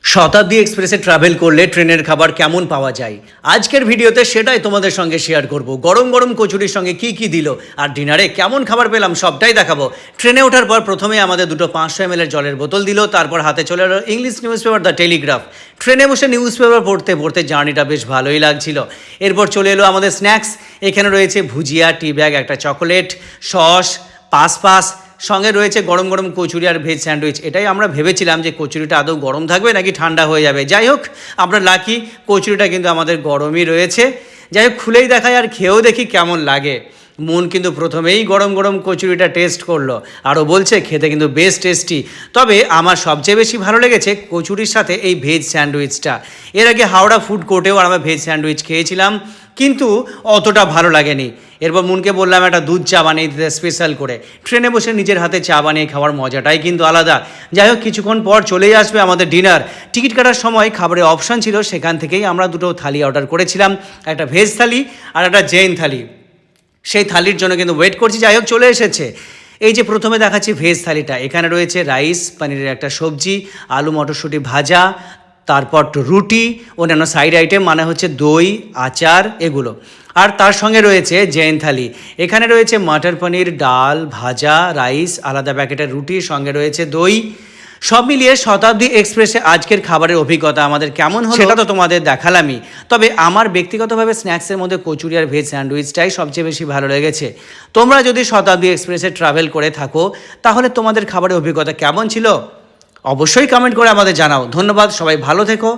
শতাব্দী এক্সপ্রেসে ট্রাভেল করলে ট্রেনের খাবার কেমন পাওয়া যায় আজকের ভিডিওতে সেটাই তোমাদের সঙ্গে শেয়ার করব। গরম গরম কচুরির সঙ্গে কি কি দিল আর ডিনারে কেমন খাবার পেলাম সবটাই দেখাবো। ট্রেনে ওঠার পর প্রথমে আমাদের দুটো 500 ml জলের বোতল দিল, তারপর হাতে চলে এলো English news paper the Telegraph. ট্রেনে বসে নিউজ পেপার পড়তে পড়তে জার্নিটা বেশ ভালোই লাগছিল। এরপর চলে এলো আমাদের স্ন্যাক্স। এখানে রয়েছে ভুজিয়া, টি ব্যাগ, একটা চকোলেট, সস, পাস সঙ্গে রয়েছে গরম গরম কচুরি আর ভেজ স্যান্ডউইচ। এটাই আমরা ভেবেছিলাম যে কচুরিটা আদৌ গরম থাকবে নাকি ঠান্ডা হয়ে যাবে। যাই হোক, আমরা লাকি, কচুরিটা কিন্তু আমাদের গরমই রয়েছে। যাই হোক, খুলেই দেখায় আর খেয়েও দেখি কেমন লাগে। মন কিন্তু প্রথমেই গরম গরম কচুরিটা টেস্ট করলো, আরও বলছে খেতে কিন্তু বেশ টেস্টি। তবে আমার সবচেয়ে বেশি ভালো লেগেছে কচুরির সাথে এই ভেজ স্যান্ডউইচটা। এর আগে হাওড়া ফুড কোর্টেও আমরা ভেজ স্যান্ডউইচ খেয়েছিলাম, কিন্তু অতটা ভালো লাগেনি। এরপর মনকে বললাম একটা দুধ চা বানিয়ে দিতে স্পেশাল করে। ট্রেনে বসে নিজের হাতে চা বানিয়ে খাওয়ার মজাটাই কিন্তু আলাদা। যাই হোক, কিছুক্ষণ পর চলেই আসবে আমাদের ডিনার। টিকিট কাটার সময় খাবারের অপশান ছিল, সেখান থেকেই আমরা দুটো থালি অর্ডার করেছিলাম, একটা ভেজ থালি আর একটা জৈন থালি। সেই থালির জন্য কিন্তু ওয়েট করছি। যাই হোক, চলে এসেছে। এই যে প্রথমে দেখাচ্ছি ভেজ থালিটা, এখানে রয়েছে রাইস, পনিরের একটা সবজি, আলু মটরশুঁটি ভাজা, তারপর রুটি, অন্যান্য সাইড আইটেম মানে হচ্ছে দই, আচার, এগুলো। আর তার সঙ্গে রয়েছে জৈন থালি। এখানে রয়েছে মটর পনির, ডাল, ভাজা, রাইস, আলাদা প্যাকেটের রুটি, সঙ্গে রয়েছে দই। সব মিলিয়ে শতাব্দী এক্সপ্রেসে আজকের খাবারের অভিজ্ঞতা আমাদের কেমন হলো সেটা তো তোমাদের দেখালামই। তবে আমার ব্যক্তিগতভাবে স্ন্যাক্সের মধ্যে কচুরি আর ভেজ স্যান্ডউইচটাই সবচেয়ে বেশি ভালো লেগেছে। তোমরা যদি শতাব্দী এক্সপ্রেসে ট্রাভেল করে থাকো, তাহলে তোমাদের খাবারের অভিজ্ঞতা কেমন ছিল অবশ্যই কমেন্ট করে আমাদের জানাও। ধন্যবাদ, সবাই ভালো থেকো।